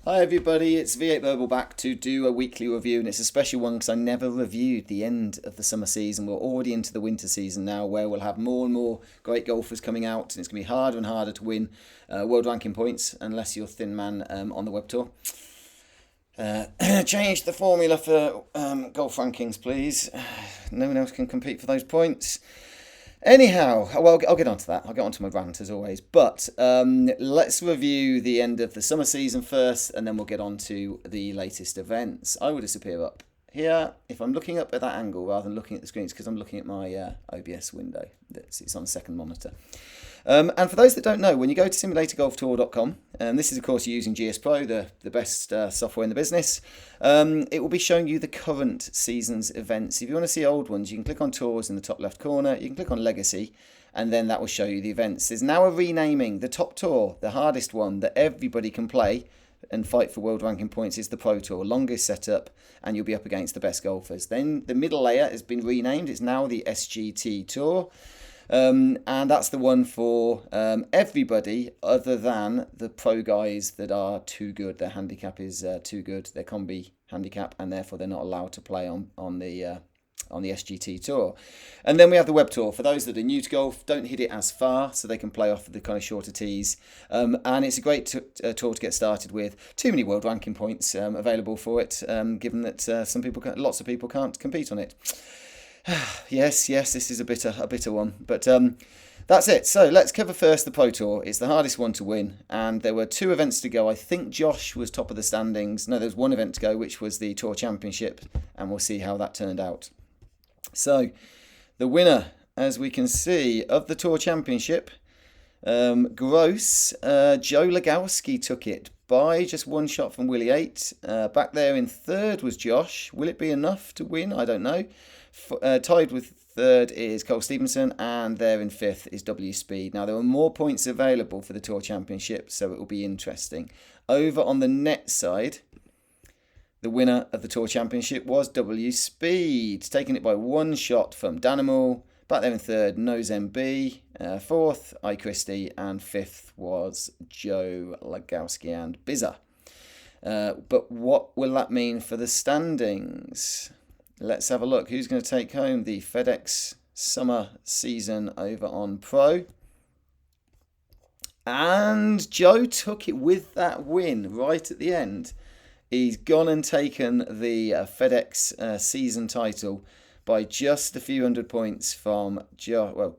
Hi everybody, it's V8BURBLE back to do a weekly review, and it's a special one because I never reviewed the end of the summer season. We're already into the winter season now, where we'll have more and more great golfers coming out, and it's going to be harder and harder to win world ranking points unless you're thin man on the web tour. Change the formula for golf rankings, please. No one else can compete for those points. Anyhow, well, I'll get onto that. I'll get onto my rant as always. But let's review the end of the summer season first, and then we'll get on to the latest events. I will disappear up here. If I'm looking up at that angle rather than looking at the screens, because I'm looking at my OBS window. It's on the second monitor. And for those that don't know, when you go to simulatorgolftour.com, and this is of course using GSPRO, the best software in the business, it will be showing you the current season's events. If you want to see old ones, you can click on Tours in the top left corner, you can click on Legacy, and then that will show you the events. There's now a renaming. The top tour, the hardest one that everybody can play and fight for world ranking points, is the Pro Tour, longest setup, and you'll be up against the best golfers. Then the middle layer has been renamed. It's now the SGT Tour. And that's the one for everybody other than the pro guys that are too good. Their handicap is too good, their combi handicap, and therefore they're not allowed to play on the SGT Tour. And then we have the web tour for those that are new to golf, don't hit it as far, so they can play off the kind of shorter tees. And it's a great tour to get started with. Too many world ranking points available for it, given that lots of people can't compete on it. Yes, this is a bitter one, but that's it. So let's cover first the Pro Tour. It's the hardest one to win, and there were 2 events to go. I think Josh was top of the standings. No, there was 1 event to go, which was the Tour Championship, and we'll see how that turned out. So the winner, as we can see, of the Tour Championship, gross, Joe Legowski took it by just 1 shot from Willie 8. Back there in third was Josh. Will it be enough to win? I don't know. Tied with third is Cole Stevenson, and there in fifth is W Speed. Now, there are more points available for the Tour Championship, so it will be interesting. Over on the net side, the winner of the Tour Championship was W Speed, taking it by 1 shot from Danimal. Back there in third, Nose MB. Fourth, I Christie, and fifth was Joe Legowski and Bizza. But what will that mean for the standings? Let's have a look. Who's going to take home the FedEx Summer Season over on Pro? And Joe took it with that win right at the end. He's gone and taken the FedEx Season title by just a few hundred points from Josh. Well,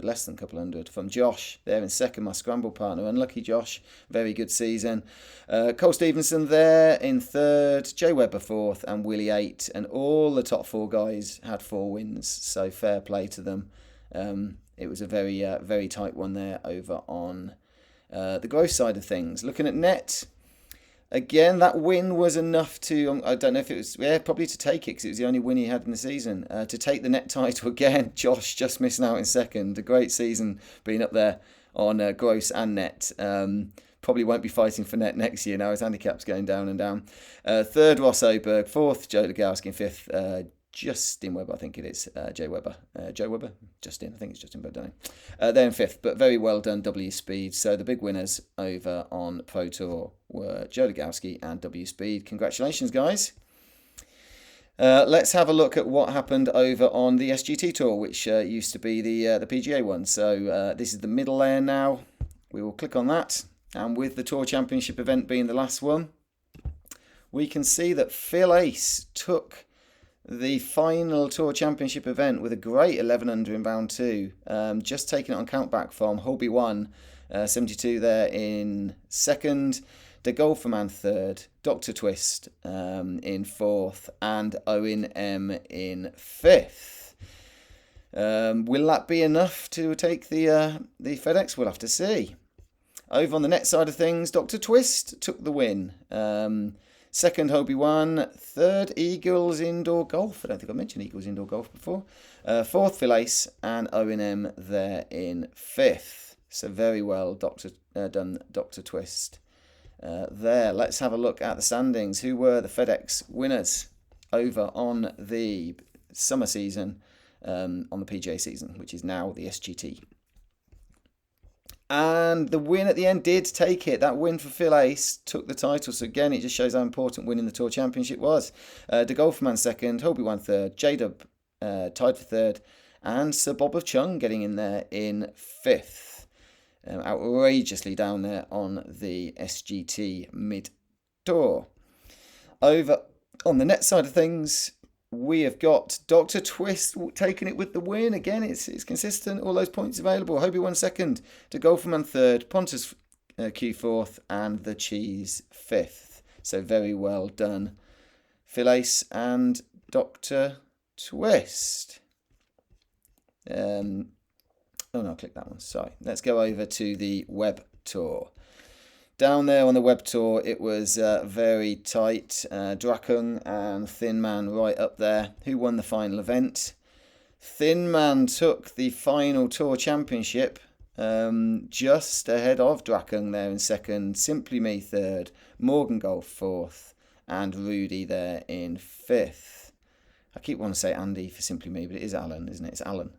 less than a couple hundred from Josh there in second, my scramble partner. Unlucky Josh, very good season. Cole Stevenson there in third, Jay Webber fourth, and Willie 8. And all the top 4 guys had 4 wins, so fair play to them. It was a very tight one there over on the gross side of things. Looking at net, again, that win was enough to, I don't know if it was, probably to take it, because it was the only win he had in the season. To take the net title again, Josh just missing out in second. A great season being up there on gross and net. Probably won't be fighting for net next year now. His handicap's going down and down. Third, Ross Oberg. Fourth, Joe Legowski. And fifth, Justin Webber, I think it is. Joe Webber. Joe Webber? Justin, I think it's Justin, but I don't know. They're in fifth, but very well done, W Speed. So the big winners over on Pro Tour were Joe Legowski and W Speed. Congratulations, guys. Let's have a look at what happened over on the SGT Tour, which used to be the PGA one. So this is the middle layer now. We will click on that. And with the Tour Championship event being the last one, we can see that Phil Ace took the final Tour Championship event with a great 11 under in round 2. Just taking it on countback from Hobie 1, 72 there in second, De Golferman third, Dr. Twist in fourth, and Owen M in fifth. Will that be enough to take the FedEx? We'll have to see. Over on the net side of things, Dr. Twist took the win. Second, Hobie 1. Third, Eagles Indoor Golf. I don't think I mentioned Eagles Indoor Golf before. Fourth, Phil Ace, and Owen M there in fifth. So very well done, Dr. Twist. There, let's have a look at the standings. Who were the FedEx winners over on the summer season, on the PGA season, which is now the SGT? And the win at the end did take it. That win for Phil Ace took the title. So again, it just shows how important winning the Tour Championship was. De Golfman second, Hobie won third, J-Dub tied for third, and Sir Bob of Chung getting in there in fifth. Outrageously down there on the SGT Mid-Tour. Over on the net side of things, we have got Dr. Twist taking it with the win. Again, it's consistent. All those points available. Hobie won second, De Golfman third, Pontus Q fourth, and the Cheese fifth. So very well done, Phil Ace and Dr. Twist. Oh no, I'll click that one. Sorry. Let's go over to the Web Tour. Down there on the Web Tour, it was very tight. Drakung and Thin Man right up there. Who won the final event? Thin Man took the final Tour Championship just ahead of Drakung there in second. Simply Me third. Morgan Golf fourth. And Rudy there in fifth. I keep wanting to say Andy for Simply Me, but it is Alan, isn't it? It's Alan.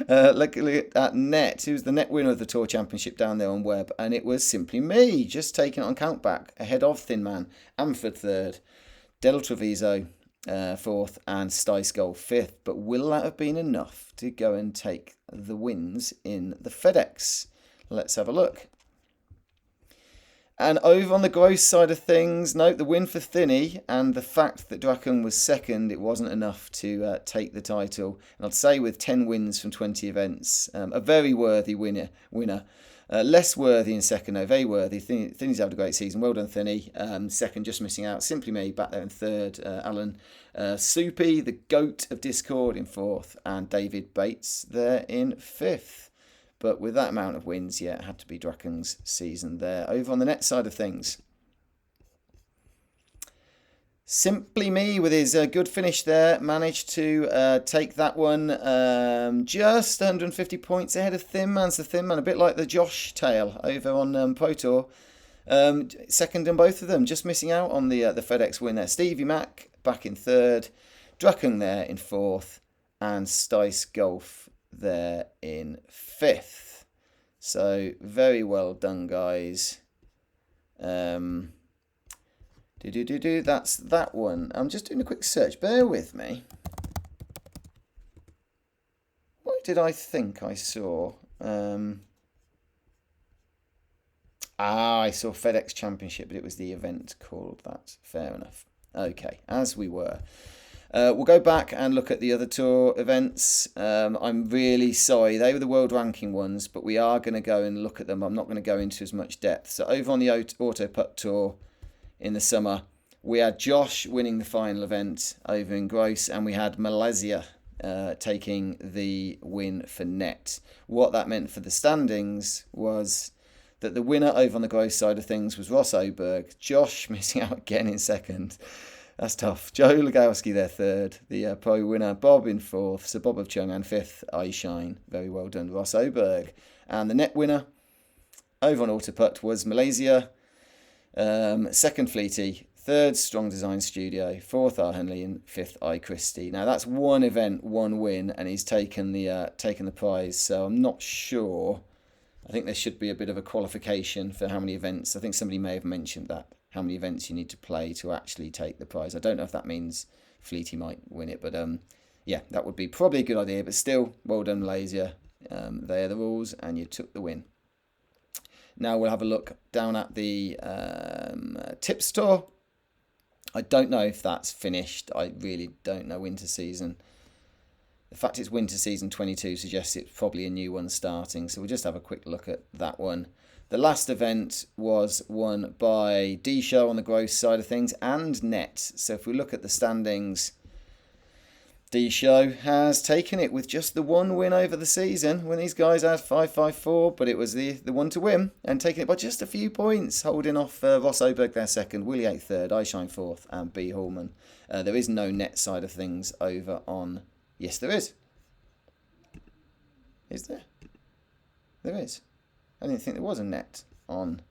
Look at net. Who's the net winner of the Tour Championship down there on Web? And it was Simply Me, just taking it on countback, ahead of Thin Man. Amford third, Del Treviso fourth, and Stice Golf fifth. But will that have been enough to go and take the wins in the FedEx? Let's have a look. And over on the gross side of things, note the win for Thinny and the fact that Drakung was second, it wasn't enough to take the title. And I'd say with 10 wins from 20 events, a very worthy winner. Less worthy in second, though, very worthy. Thinny's had a great season. Well done, Thinny. Second, just missing out. Simply Me back there in third. Alan. Soupy, the GOAT of Discord, in fourth. And David Bates there in fifth. But with that amount of wins, yeah, it had to be Drakung's season there. Over on the net side of things, Simply Me, with his good finish there, managed to take that one just 150 points ahead of Thin Man. So Thin Man, a bit like the Josh Tale over on Pro Tour. Second in both of them, just missing out on the FedEx win there. Stevie Mac back in third, Drakung there in fourth, and Stice Golf there in fifth. So very well done, guys. That's that one. I'm just doing a quick search. Bear with me. What did I think I saw? I saw FedEx Championship, but it was the event called that. Fair enough. Okay, as we were. We'll go back and look at the other tour events. I'm really sorry. They were the world ranking ones, but we are going to go and look at them. I'm not going to go into as much depth. So over on the Auto Putt Tour in the summer, we had Josh winning the final event over in Gross, and we had Malaysia taking the win for net. What that meant for the standings was that the winner over on the Gross side of things was Ross Oberg. Josh missing out again in second. That's tough. Joe Legowski there third. The pro winner, Bob in fourth. Sir Bob of Chung and fifth, I Shine. Very well done, Ross Oberg. And the net winner over on Autoputt was Malaysia. Second, Fleety. Third, Strong Design Studio. Fourth, R. Henley. And fifth, I Christie. Now that's one event, one win, and he's taken the prize. So I'm not sure. I think there should be a bit of a qualification for how many events. I think somebody may have mentioned that. How many events you need to play to actually take the prize. I don't know if that means Fleety might win it, but yeah, that would be probably a good idea. But still, well done, Malaysia. They are the rules, and you took the win. Now we'll have a look down at the tip store. I don't know if that's finished. I really don't know winter season. The fact it's winter season 22 suggests it's probably a new one starting. So we'll just have a quick look at that one. The last event was won by D-Show on the gross side of things and net. So if we look at the standings, D-Show has taken it with just the one win over the season when these guys had 5-5-4, but it was the one to win and taking it by just a few points, holding off Ross Oberg there second, Willie 8th third, I Shine fourth, and B. Hallman. There is no net side of things over on... Yes, there is. Is there? There is. I didn't think there was a net on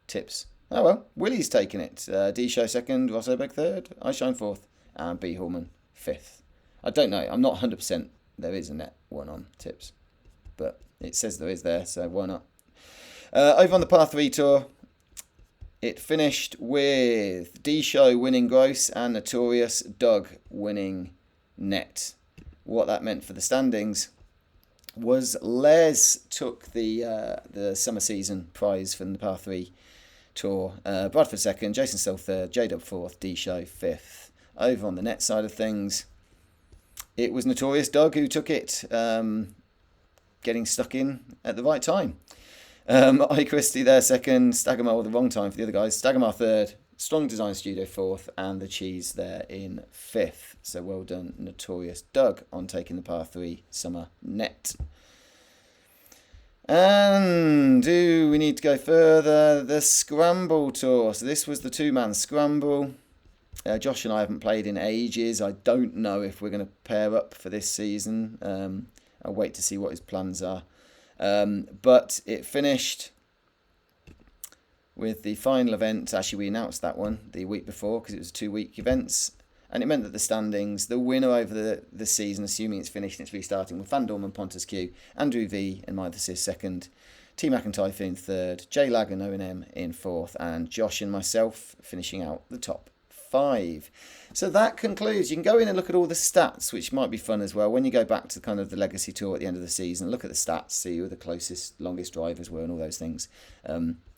tips. Oh well, Willie's taking it. D-Show second, Ross Oberg third, I Shine fourth, and B. Hallman fifth. I don't know. I'm not 100% there is a net one on tips. But it says there is there, so why not? Over on the Par 3 Tour, it finished with D-Show winning gross and Notorious Doug winning net. What that meant for the standings was Les took the summer season prize from the Par 3 Tour. Bradford second, Jason Still third, J-Dub fourth, D-Show fifth. Over on the net side of things, it was Notorious Doug who took it, getting stuck in at the right time. I Christie there second, Staggermore the wrong time for the other guys, Staggermore third, Strong Design Studio fourth, and the Cheese there in fifth. So well done, Notorious Doug, on taking the Par 3 summer net. And do we need to go further? The Scramble Tour. So this was the two-man Scramble. Josh and I haven't played in ages. I don't know if we're going to pair up for this season. I'll wait to see what his plans are. But it finished with the final event. Actually, we announced that one the week before because it was 2-week events. And it meant that the standings, the winner over the season, assuming it's finished and it's restarting, with Van Dorman, Pontus Q, Andrew V and Mythos second, T Mac and Typhoon third, J Lag and O&M in fourth, and Josh and myself finishing out the top 5. So that concludes. You can go in and look at all the stats, which might be fun as well. When you go back to kind of the Legacy Tour at the end of the season, look at the stats, see who the closest, longest drivers were and all those things,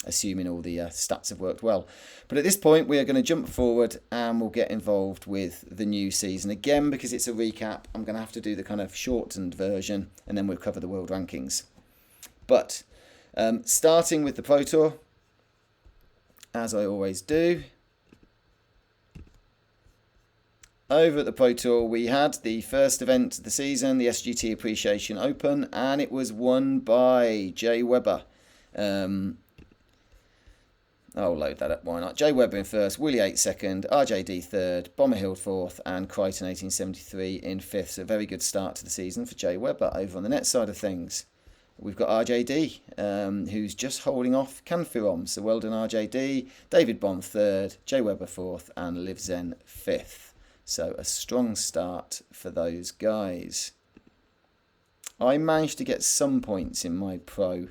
assuming all the stats have worked well. But at this point, we are going to jump forward and we'll get involved with the new season. Again, because it's a recap, I'm going to have to do the kind of shortened version and then we'll cover the world rankings. But starting with the Pro Tour, as I always do. Over at the Pro Tour, we had the first event of the season, the SGT Appreciation Open, and it was won by Jay Webber. I'll load that up, why not? Jay Webber in first, Willie 8 second, RJD third, Bomber Hill fourth, and Crichton 1873 in fifth. So a very good start to the season for Jay Webber. Over on the net side of things, we've got RJD, who's just holding off Canfirom. So well done, RJD. David Bond third, Jay Webber fourth, and Liv Zen fifth. So a strong start for those guys. I managed to get some points in my pro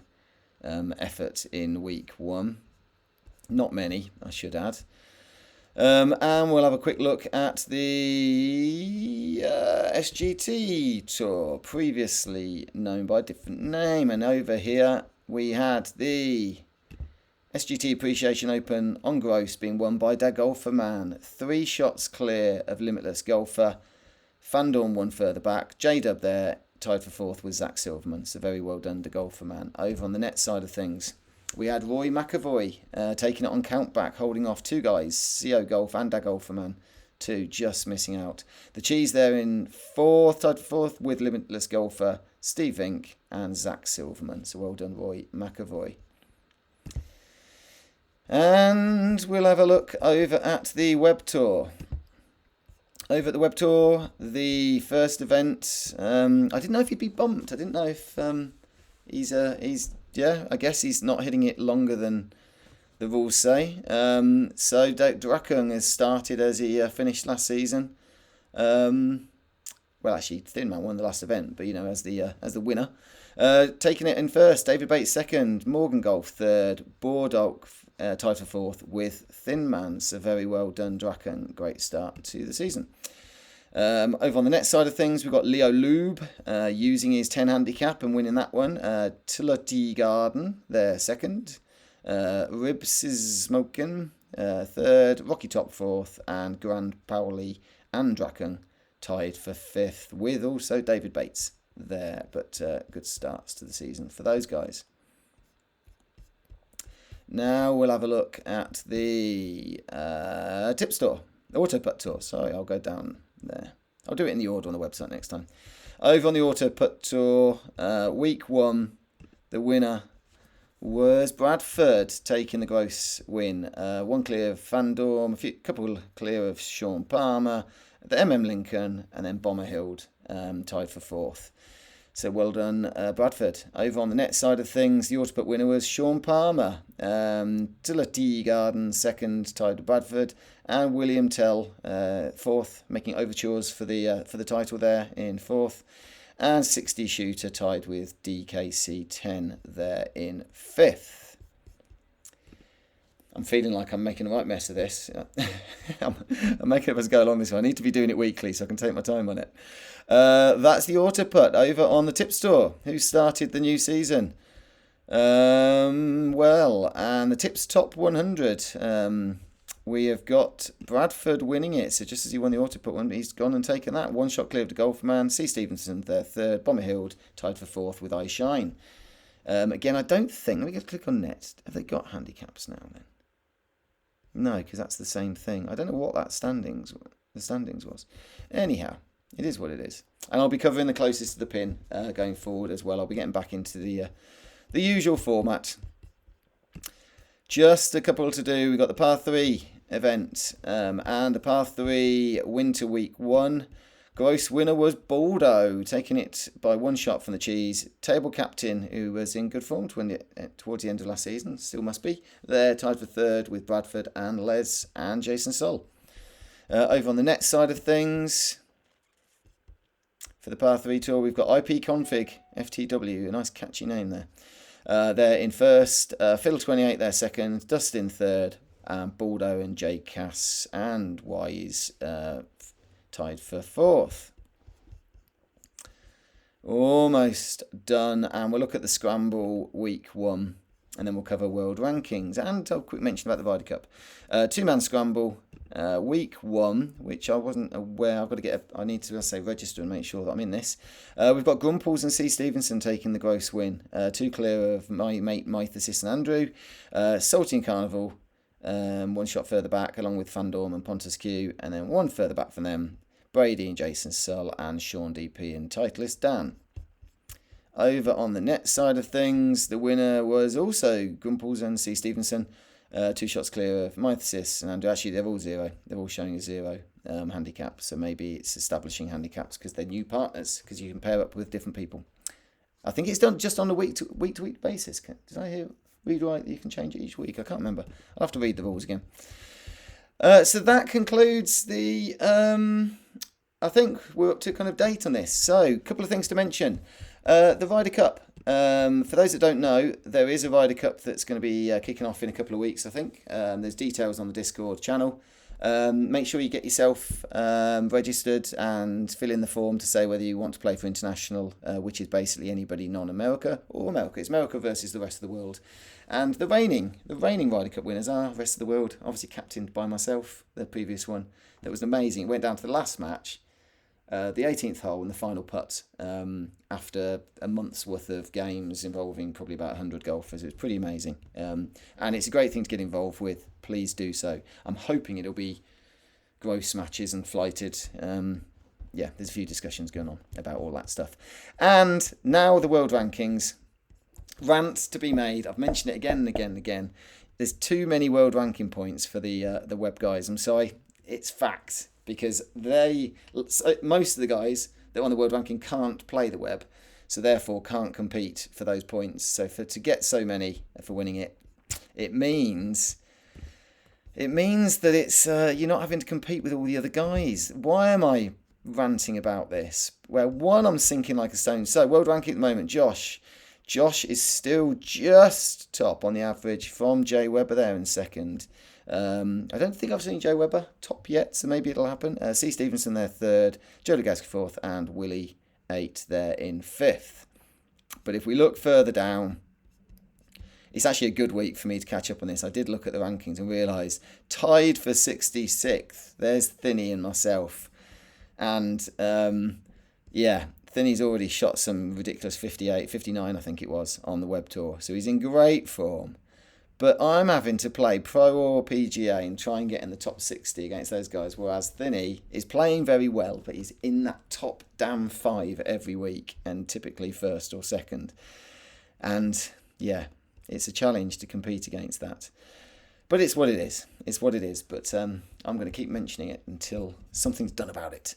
effort in week 1. Not many, I should add. And we'll have a quick look at the SGT Tour, previously known by a different name. And over here we had the SGT Appreciation Open on gross being won by Da Golfer Man. 3 shots clear of Limitless Golfer. Fandorn won further back. J-Dub there, tied for fourth with Zach Silverman. So very well done, Da Golfer Man. Over on the net side of things, we had Roy McAvoy taking it on count back, holding off 2 guys, CO Golf and Da Golfer Man. 2 just missing out. The Cheese there in fourth, tied for fourth with Limitless Golfer, Steve Vink and Zach Silverman. So well done, Roy McAvoy. And we'll have a look over at the Web Tour. Over at the Web Tour, the first event, I didn't know if he'd be bumped. I didn't know if he's I guess he's not hitting it longer than the rules say. So Drakung has started as he finished last season. Well, actually, Thin Man won the last event, but as the winner. Taking it in first, David Bates second, Morgan Golf third, Bordeaux tied for fourth with Thin Man. So very well done, Draken. Great start to the season. Over on the net side of things, we've got Leo Lube using his 10 handicap and winning that one. Tillotty Garden there second. Ribs is smoking third. Rocky Top fourth, and Grand Pauli and Draken tied for fifth with also David Bates there. But good starts to the season for those guys. Now we'll have a look at the tip store, the Auto Putt Tour. Sorry, I'll go down there. I'll do it in the order on the website next time. Over on the Auto Putt Tour, week 1, the winner was Bradford, taking the gross win. 1 clear of Fandorm, a couple clear of Sean Palmer, the MM Lincoln, and then Bomber Hild tied for fourth. So well done, Bradford. Over on the net side of things, the Autoput winner was Sean Palmer. Tillotty Garden second, tied to Bradford, and William Tell fourth, making overtures for the title there in fourth, and 60 Shooter tied with DKC 10 there in fifth. I'm feeling like I'm making a right mess of this. I'm making it up as I go along this one. I need to be doing it weekly so I can take my time on it. That's the auto putt over on the tip store. Who started the new season? Well, and the tips top 100. We have got Bradford winning it. So just as he won the auto putt one, he's gone and taken that. One shot clear of the golf man. C. Stevenson, their third. Bomber Hill tied for fourth with I Shine. Again, I don't think. Let me just click on net. Have they got handicaps now then? No, because that's the same thing. I don't know what the standings was. Anyhow, it is what it is. And I'll be covering the closest to the pin going forward as well. I'll be getting back into the usual format. Just a couple to do. We've got the par 3 event and the par 3 Winter Week 1. Gross winner was Baldo, taking it by one shot from the cheese. Table captain, who was in good form towards the end of last season, still must be. They're tied for third with Bradford and Les and Jason Sull. Over on the net side of things, for the par 3 tour, we've got IP Config, FTW, a nice catchy name there. They're in first, Phil 28, they're second, Dustin third, and Baldo and Jay Cass and Wise tied for fourth. Almost done, and we'll look at the Scramble Week 1, and then we'll cover World Rankings, and I'll quick mention about the Ryder Cup. Two-man Scramble, Week 1, which I wasn't aware. I need to register and make sure that I'm in this. We've got Grumples and C. Stevenson taking the gross win. 2 clear of my mate Mythesis and Andrew. Salty and Carnival, one shot further back, along with Fandorm and Pontus Q, and then one further back from them, Brady and Jason Sull and Sean DP and Titleist Dan. Over on the net side of things, the winner was also Grumples and C. Stevenson. 2 shots clear of Mythesis and Andrew. Actually, they're all 0. They're all showing a 0 handicap. So maybe it's establishing handicaps because they're new partners, because you can pair up with different people. I think it's done just on a week-to-week basis. Did I read right? You can change it each week. I can't remember. I'll have to read the rules again. So that concludes the... I think we're up to kind of date on this. So, a couple of things to mention. The Ryder Cup. For those that don't know, there is a Ryder Cup that's going to be kicking off in a couple of weeks, I think. There's details on the Discord channel. Make sure you get yourself registered and fill in the form to say whether you want to play for international, which is basically anybody non-America or America. It's America versus the rest of the world. And the reigning Ryder Cup winners are the rest of the world, obviously captained by myself, the previous one. That was amazing. It went down to the last match. The 18th hole and the final putt after a month's worth of games involving probably about 100 golfers. It was pretty amazing. And it's a great thing to get involved with. Please do so. I'm hoping it'll be gross matches and flighted. There's a few discussions going on about all that stuff. And now the world rankings. Rant to be made. I've mentioned it again and again and again. There's too many world ranking points for the web guys. I'm sorry. It's fact. Because most of the guys that are on the world ranking can't play the web, so therefore can't compete for those points. So to get so many for winning it, it means that it's you're not having to compete with all the other guys. Why am I ranting about this? Well, one, I'm sinking like a stone. So world ranking at the moment, Josh is still just top on the average from Jay Webber there in second. I don't think I've seen Joe Webber top yet, so maybe it'll happen. C. Stevenson there third, Joe Legaski fourth, and Willie 8 there in fifth. But if we look further down, it's actually a good week for me to catch up on this. I did look at the rankings and realise tied for 66th. There's Thinny and myself. And Thinny's already shot some ridiculous 58, 59 I think it was on the web tour. So he's in great form. But I'm having to play Pro or PGA and try and get in the top 60 against those guys, whereas Thinny is playing very well, but he's in that top damn 5 every week and typically first or second. And yeah, it's a challenge to compete against that. But it's what it is. It's what it is. But I'm going to keep mentioning it until something's done about it.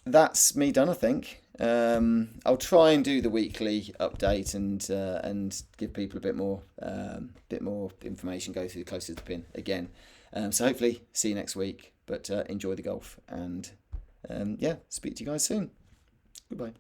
That's me done, I think. I'll try and do the weekly update and give people a bit more information, go through the closest to the pin again. So hopefully see you next week, but enjoy the golf and speak to you guys soon. Goodbye.